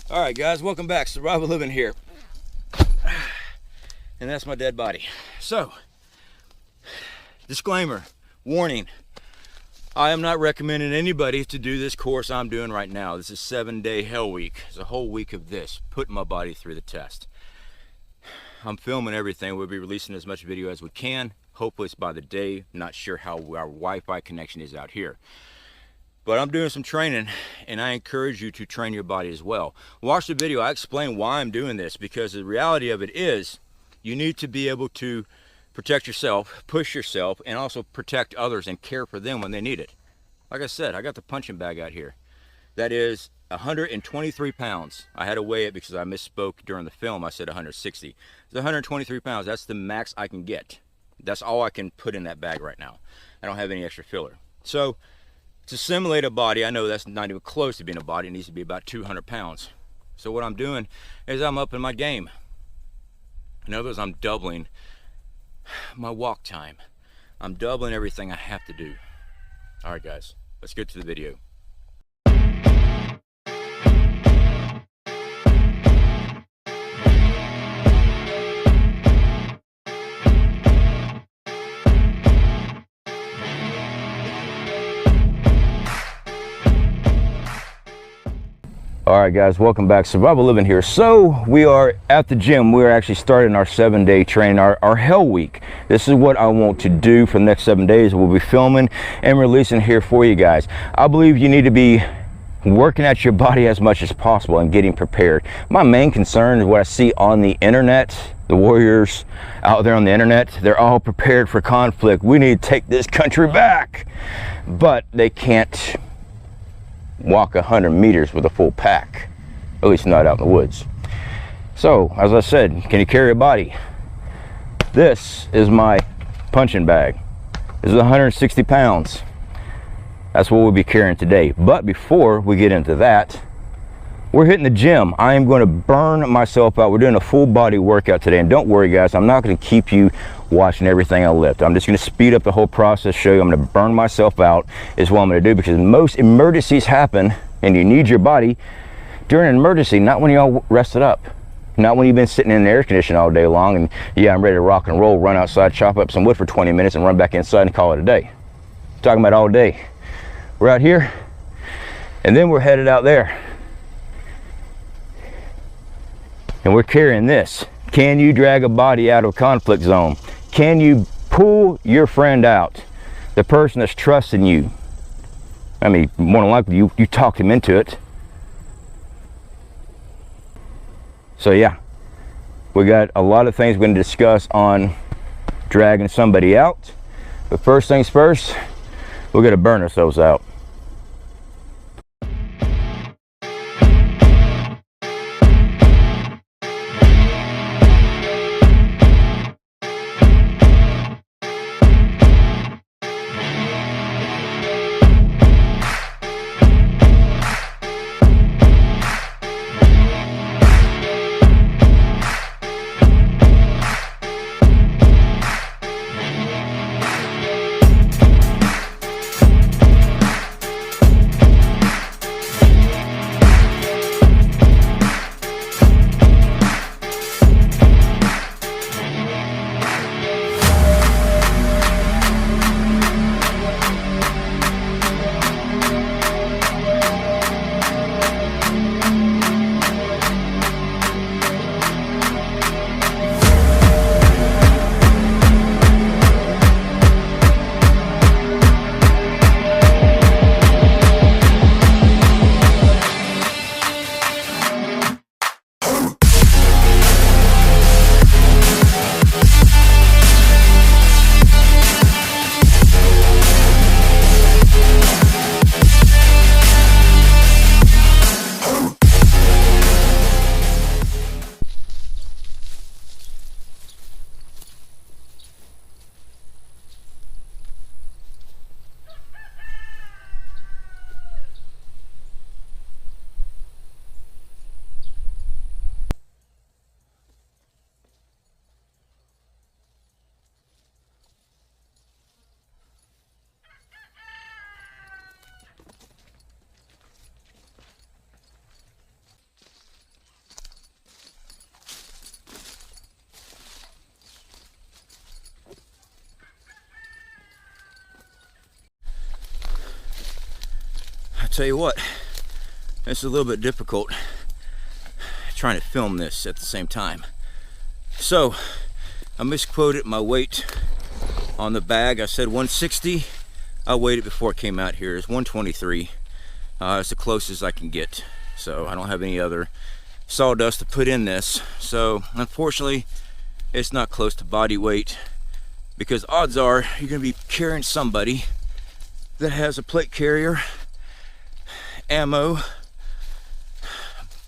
All right, guys, welcome back. Survival Living here. And that's my dead body. So, disclaimer, warning. I am not recommending anybody to do this course I'm doing right now. This is 7-day hell week. It's a whole week of this, putting my body through the test. I'm filming everything. We'll be releasing as much video as we can. Hopefully it's by the day. Not sure how our Wi-Fi connection is out here. But I'm doing some training, and I encourage you to train your body as well. Watch the video. I explain why I'm doing this, because the reality of it is you need to be able to protect yourself, push yourself, and also protect others and care for them when they need it. Like I said, I got the punching bag out here. That is 123 pounds. I had to weigh it because I misspoke during the film. I said 160. It's 123 pounds. That's the max I can get. That's all I can put in that bag right now. I don't have any extra filler. So, to simulate a body, I know that's not even close to being a body. It needs to be about 200 pounds. So what I'm doing is I'm upping my game. In other words, I'm doubling my walk time. I'm doubling everything I have to do. All right, guys, let's get to the video. All right, guys, welcome back. Survival Living here. So we are at the gym. We're actually starting our 7-day training, our hell week. This is what I want to do for the next 7 days. We'll be filming and releasing here for you guys. I believe you need to be working at your body as much as possible and getting prepared. My main concern is what I see on the internet. The warriors out there on the internet, they're all prepared for conflict. We need to take this country back. But they can't walk 100 meters with a full pack, at least not out in the woods. So, as I said, can you carry a body? This is my punching bag. This is 160 pounds. That's what we'll be carrying today. But before we get into that, we're hitting the gym. I am going to burn myself out. We're doing a full body workout today, and don't worry, guys, I'm not going to keep you watching everything I lift. I'm just going to speed up the whole process, show you I'm going to burn myself out is what I'm going to do, because most emergencies happen and you need your body during an emergency, not when you're all rested up, not when you've been sitting in the air conditioning all day long and yeah, I'm ready to rock and roll, run outside, chop up some wood for 20 minutes and run back inside and call it a day. I'm talking about all day. We're out here and then we're headed out there and we're carrying this. Can you drag a body out of a conflict zone? Can you pull your friend out, the person that's trusting you? I mean, more than likely you talked him into it. So yeah, we got a lot of things we're going to discuss on dragging somebody out. But first things first, we're going to burn ourselves out. tell you what, it's a little bit difficult trying to film this at the same time. So I misquoted my weight on the bag. I said 160. I weighed it before it came out here. It's 123. It's the closest I can get. So I don't have any other sawdust to put in this. So unfortunately, it's not close to body weight, because odds are you're going to be carrying somebody that has a plate carrier, ammo,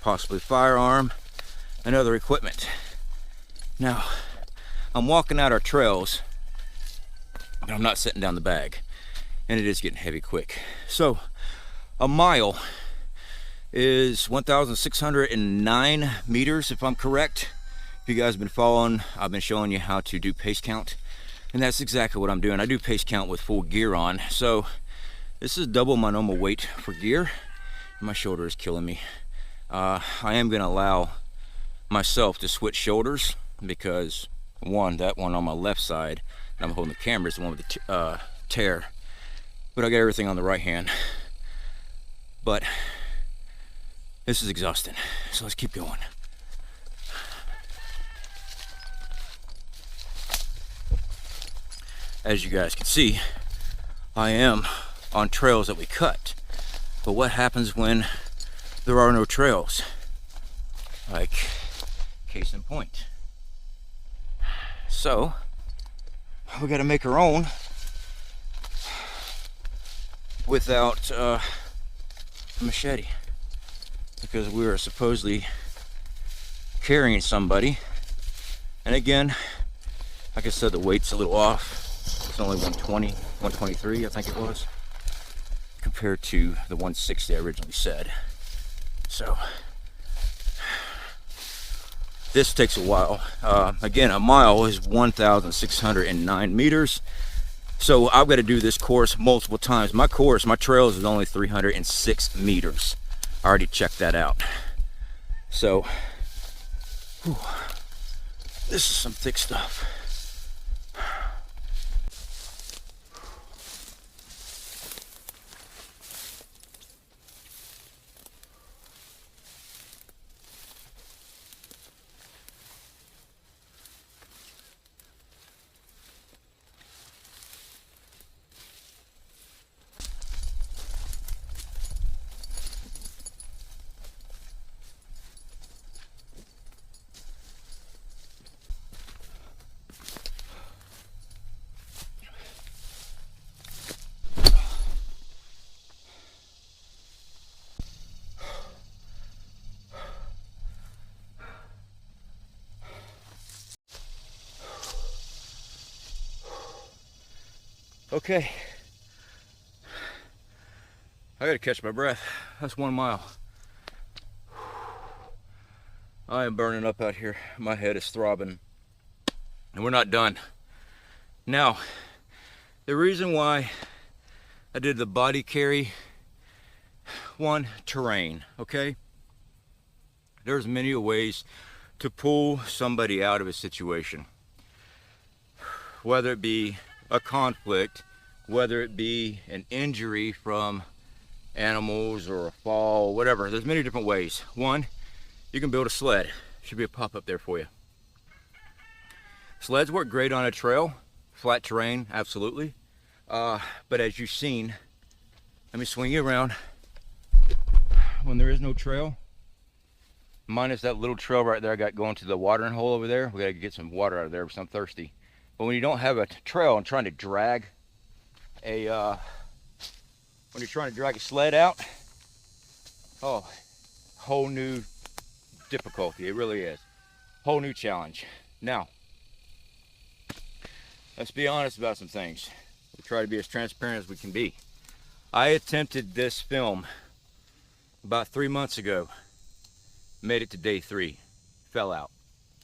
possibly firearm, and other equipment. Now, I'm walking out our trails, but I'm not setting down the bag, and it is getting heavy quick. So a mile is 1,609 meters, if I'm correct. If you guys have been following, I've been showing you how to do pace count, and that's exactly what I'm doing. I do pace count with full gear on. So this is double my normal weight for gear. My shoulder is killing me. I am going to allow myself to switch shoulders, because that one on my left side, and I'm holding the camera, is the one with the tear, but I got everything on the right hand. But this is exhausting, so let's keep going. As you guys can see, I am on trails that we cut. But what happens when there are no trails? Like, case in point. So we got to make our own without a machete, because we are supposedly carrying somebody. And again, like I said, the weight's a little off. It's only 120, 123, I think it was, compared to the 160 I originally said. So this takes a while. Again, a mile is 1,609 meters. So I've got to do this course multiple times. My trails is only 306 meters. I already checked that out. So, whew, this is some thick stuff. Okay, I gotta catch my breath. That's 1 mile. I am burning up out here. My head is throbbing, and we're not done. Now, the reason why I did the body carry, one, terrain, okay? There's many ways to pull somebody out of a situation, whether it be a conflict, whether it be an injury from animals or a fall, whatever. There's many different ways. One, you can build a sled. Should be a pop-up there for you. Sleds work great on a trail, flat terrain, absolutely. But as you've seen, let me swing you around. When there is no trail, minus that little trail right there I got going to the watering hole over there, we gotta get some water out of there because I'm thirsty. But when you don't have a trail and trying to drag a sled out, oh, whole new difficulty. It really is. Whole new challenge. Now, let's be honest about some things. We try to be as transparent as we can be. I attempted this film about 3 months ago. Made it to day 3. Fell out.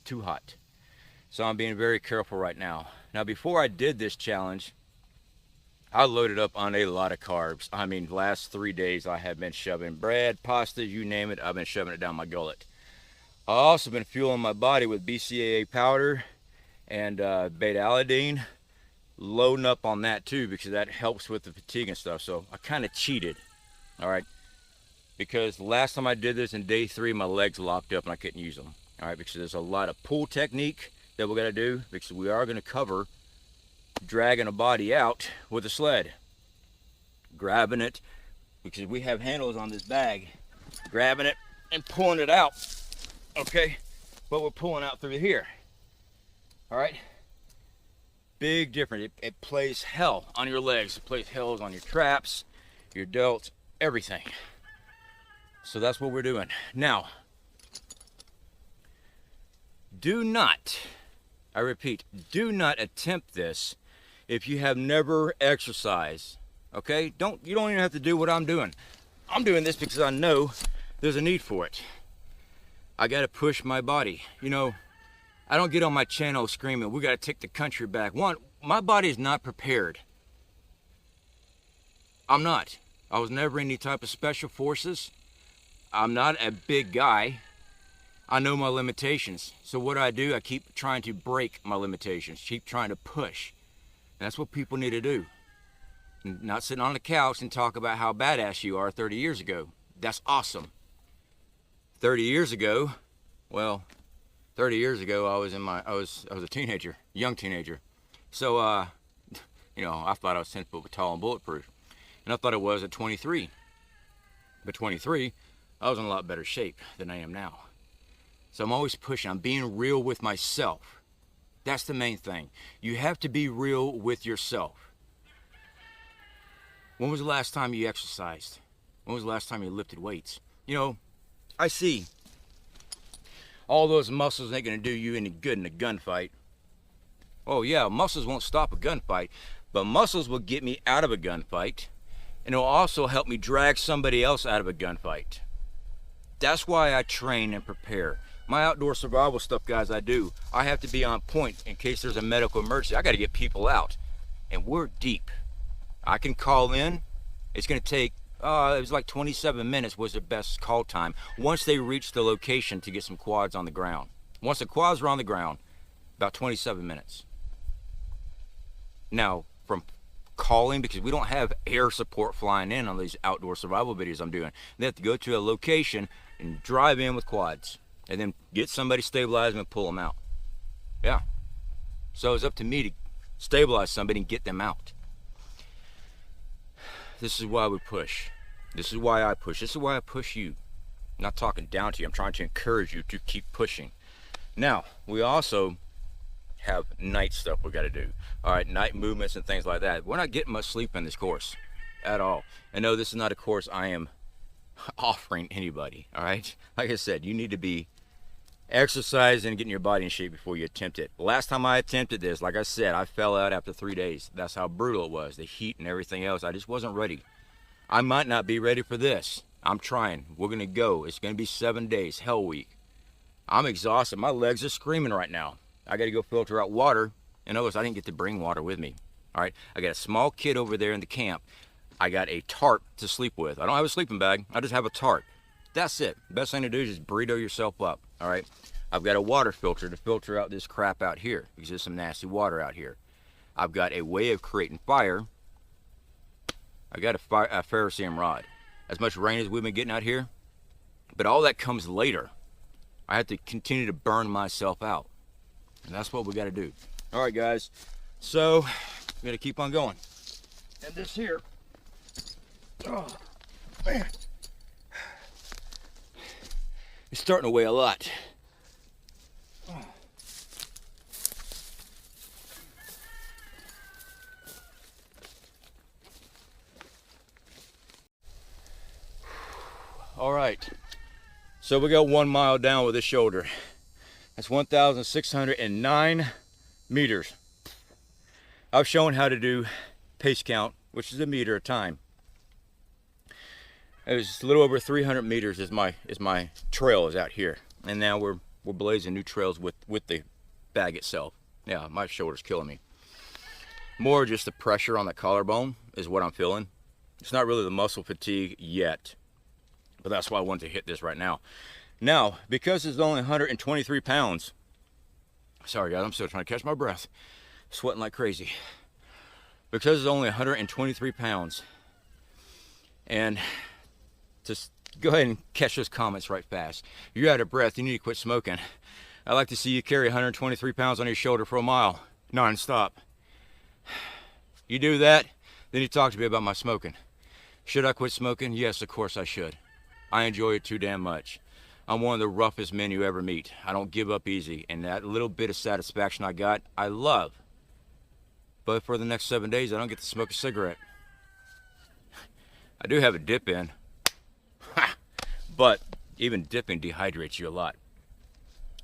Too hot. So I'm being very careful right now. Now, before I did this challenge, I loaded up on a lot of carbs. I mean, last 3 days I have been shoving bread, pasta, you name it, I've been shoving it down my gullet. I've also been fueling my body with BCAA powder and beta-alanine, loading up on that too, because that helps with the fatigue and stuff. So I kind of cheated. All right, because the last time I did this in day 3, my legs locked up and I couldn't use them. All right, because there's a lot of pull technique that we got to do, because we are going to cover dragging a body out with a sled, grabbing it, because we have handles on this bag, grabbing it and pulling it out. Okay, but we're pulling out through here. All right, big difference. It plays hell on your legs. It plays hell on your traps, your delts, everything. So that's what we're doing now. Do not, I repeat, do not attempt this if you have never exercised. Okay, you don't even have to do what I'm doing. I'm doing this because I know there's a need for it. I got to push my body. You know, I don't get on my channel screaming, we got to take the country back. One, my body is not prepared. I'm not. I was never in any type of special forces. I'm not a big guy. I know my limitations. So what I do, I keep trying to break my limitations, keep trying to push. And that's what people need to do. Not sitting on the couch and talk about how badass you are 30 years ago. That's awesome. 30 years ago, well, 30 years ago I was a teenager, young teenager. So you know, I thought I was 10 foot tall and bulletproof. And I thought it was at 23. But 23, I was in a lot better shape than I am now. So I'm always pushing. I'm being real with myself. That's the main thing. You have to be real with yourself. When was the last time you exercised? When was the last time you lifted weights? You know, I see all those muscles ain't gonna do you any good in a gunfight. Oh yeah, muscles won't stop a gunfight, but muscles will get me out of a gunfight, and it'll also help me drag somebody else out of a gunfight. That's why I train and prepare. My outdoor survival stuff, guys, I have to be on point in case there's a medical emergency. I gotta get people out, and we're deep. I can call in. It's gonna take, it was like 27 minutes was their best call time once they reached the location to get some quads on the ground. Once the quads were on the ground, about 27 minutes. Now, from calling, because we don't have air support flying in on these outdoor survival videos I'm doing, they have to go to a location and drive in with quads and then get somebody stabilized and pull them out. Yeah. So it's up to me to stabilize somebody and get them out. This is why we push. This is why I push. This is why I push you. I'm not talking down to you. I'm trying to encourage you to keep pushing. Now, we also have night stuff we got to do. All right, night movements and things like that. We're not getting much sleep in this course at all. And no, this is not a course I am offering anybody. All right, like I said, you need to be exercising and getting your body in shape before you attempt it. Last time I attempted this, like I said, I fell out after 3 days. That's how brutal it was. The heat and everything else. I just wasn't ready. I might not be ready for this. I'm trying. We're gonna go. It's gonna be 7 days, hell week. I'm exhausted. My legs are screaming right now. I gotta go filter out water. And notice I didn't get to bring water with me. All right, I got a small kit over there in the camp. I got a tarp to sleep with. I don't have a sleeping bag. I just have a tarp. That's it. Best thing to do is just burrito yourself up. All right, I've got a water filter to filter out this crap out here because there's some nasty water out here. I've got a way of creating fire. I got a ferrocerium rod. As much rain as we've been getting out here, but all that comes later. I have to continue to burn myself out, and that's what we got to do. All right, guys. So we got to keep on going. And this here, oh man, it's starting to weigh a lot. All right, so we got 1 mile down with this shoulder. That's 1,609 meters. I've shown how to do pace count, which is a meter a time. It was a little over 300 meters is my trail is out here, and now we're blazing new trails with the bag itself. Yeah, my shoulder's killing me. More just the pressure on the collarbone is what I'm feeling. It's not really the muscle fatigue yet. But that's why I wanted to hit this right now. Now, because it's only 123 pounds, sorry guys, I'm still trying to catch my breath, sweating like crazy. Because it's only 123 pounds, and just Go ahead and catch those comments right fast. You're out of breath. You need to quit smoking. I'd like to see you carry 123 pounds on your shoulder for a mile, non-stop. You do that, then you talk to me about my smoking. Should I quit smoking? Yes, of course I should. I enjoy it too damn much. I'm one of the roughest men you ever meet. I don't give up easy, and that little bit of satisfaction I got, I love. But for the next 7 days, I don't get to smoke a cigarette. I do have a dip in, but even dipping dehydrates you a lot.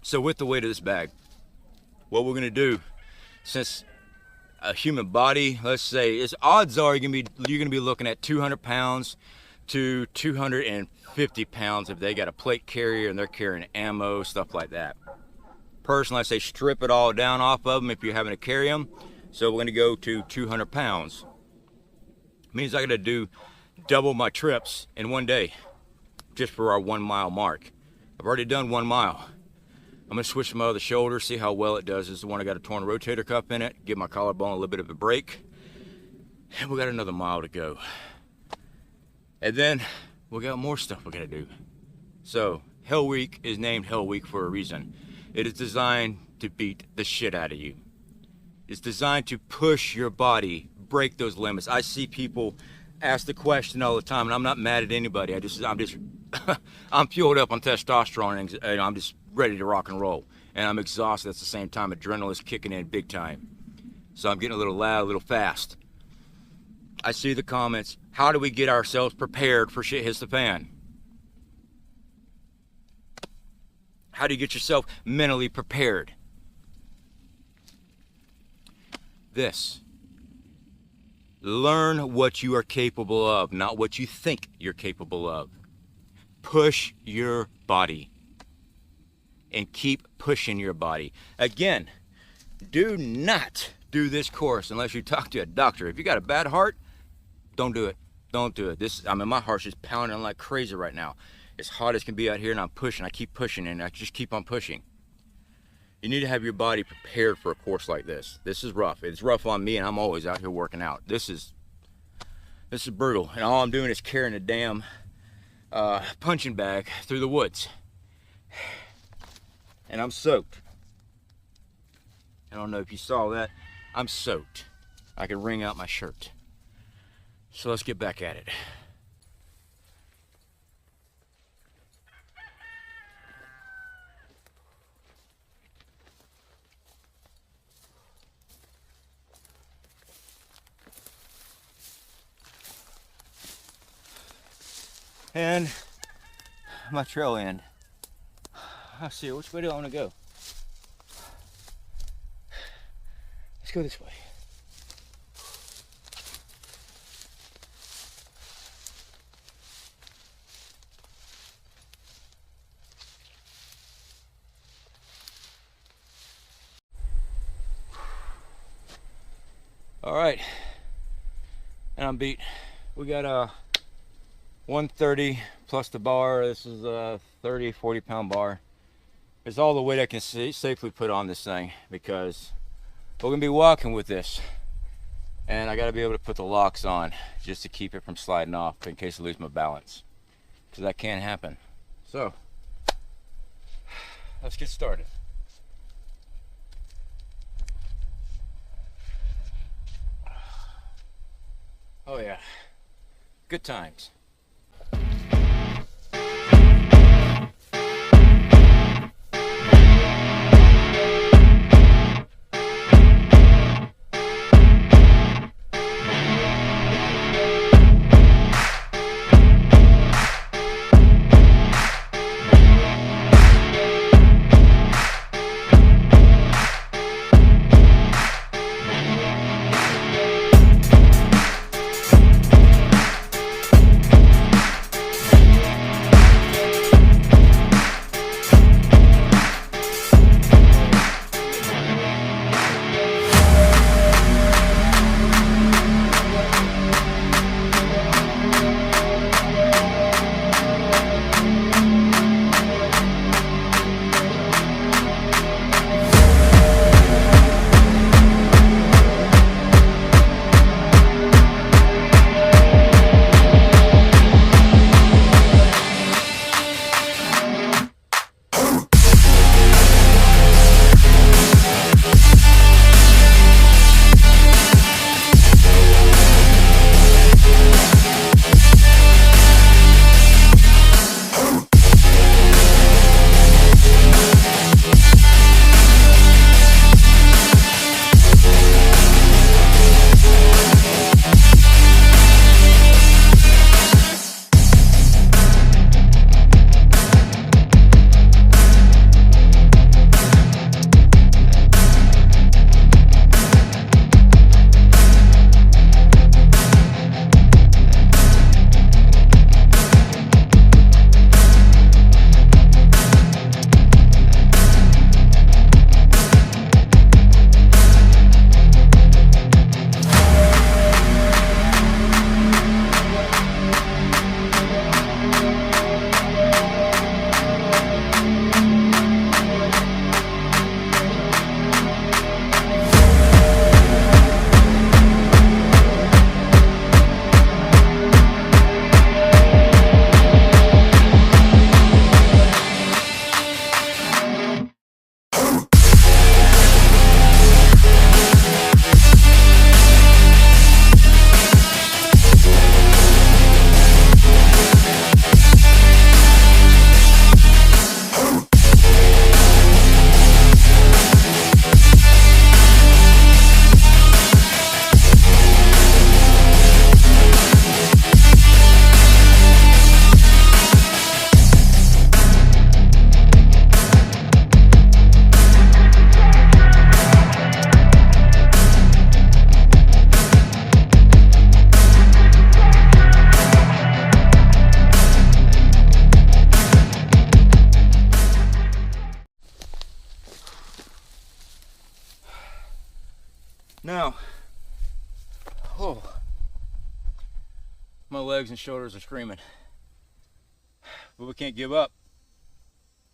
So with the weight of this bag, what we're gonna do, since a human body, let's say, its odds are you're gonna be looking at 200 pounds to 250 pounds if they got a plate carrier and they're carrying ammo, stuff like that. Personally, I say strip it all down off of them if you're having to carry them. So we're gonna go to 200 pounds. Means I gotta do double my trips in one day, just for our 1 mile mark. I've already done 1 mile. I'm gonna switch to my other shoulder, see how well it does. This is the one I got a torn rotator cuff in it, give my collarbone a little bit of a break. And we got another mile to go. And then we got more stuff we gotta do. So Hell Week is named Hell Week for a reason. It is designed to beat the shit out of you. It's designed to push your body, break those limits. I see people ask the question all the time, and I'm not mad at anybody. I'm just I'm fueled up on testosterone, and I'm just ready to rock and roll. And I'm exhausted at the same time. Adrenaline's kicking in big time. So I'm getting a little loud, a little fast. I see the comments. How do we get ourselves prepared for shit hits the fan? How do you get yourself mentally prepared? This. Learn what you are capable of, not what you think you're capable of. Push your body. And keep pushing your body. Again, do not do this course unless you talk to a doctor. If you got a bad heart, don't do it. Don't do it. My heart's just pounding like crazy right now. It's hot as can be out here, and I'm pushing. I keep pushing, and I just keep on pushing. You need to have your body prepared for a course like this. This is rough. It's rough on me, and I'm always out here working out. This is brutal, and all I'm doing is carrying a damn punching bag through the woods. And I'm soaked. I don't know if you saw that. I'm soaked. I can wring out my shirt. So let's get back at it. And my trail end. I'll see which way do I want to go. Let's go this way. All right, and I'm beat. We got 130 plus the bar. This is a 40 pound bar. It's all the weight I can safely put on this thing, because we're gonna be walking with this, and I got to be able to put the locks on just to keep it from sliding off in case I lose my balance, because that can happen. So let's get started. Oh yeah, good times. legs and shoulders are screaming. But we can't give up.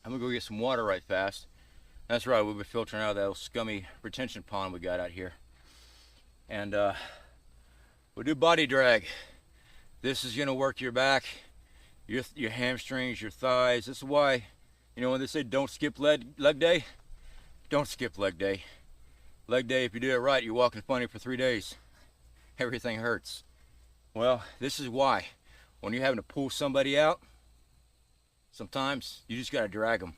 I'm gonna go get some water right fast. That's right, we'll be filtering out of that little scummy retention pond we got out here. And we'll do body drag. This is gonna work your back, your hamstrings, your thighs. This is why, you know, when they say don't skip leg day, don't skip leg day. Leg day, if you do it right, you're walking funny for 3 days. Everything hurts. Well, this is why. When you're having to pull somebody out, sometimes you just gotta drag them.